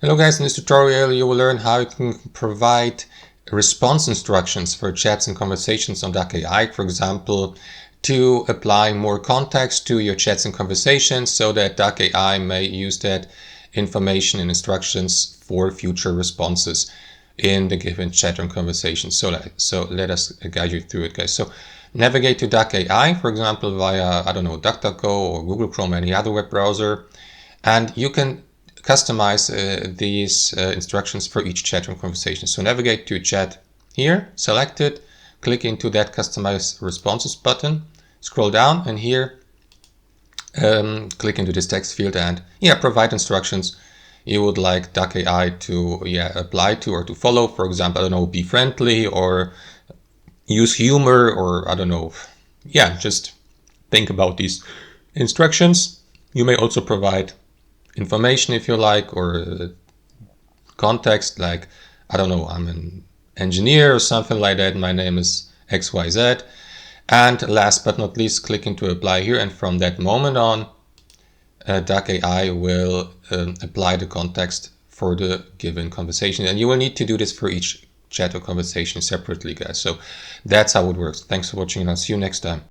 Hello guys, in this tutorial you will learn how you can provide response instructions for chats and conversations on Duck AI, for example, to apply more context to your chats and conversations so that Duck AI may use that information and instructions for future responses in the given chat or conversation. So let us guide you through it, guys. So navigate to Duck AI, for example, via, DuckDuckGo or Google Chrome or any other web browser, and you can customize these instructions for each chat or conversation. So navigate to chat here, select it, click into that customize responses button, scroll down, and here click into this text field and provide instructions you would like Duck AI to apply to or to follow. For example, be friendly or use humor, or just think about these instructions. You may also provide information if you like, or context like, I'm an engineer or something like that. My name is XYZ. And last but not least, click into apply here. And from that moment on, Duck AI will apply the context for the given conversation. And you will need to do this for each chat or conversation separately, guys. So that's how it works. Thanks for watching, and I'll see you next time.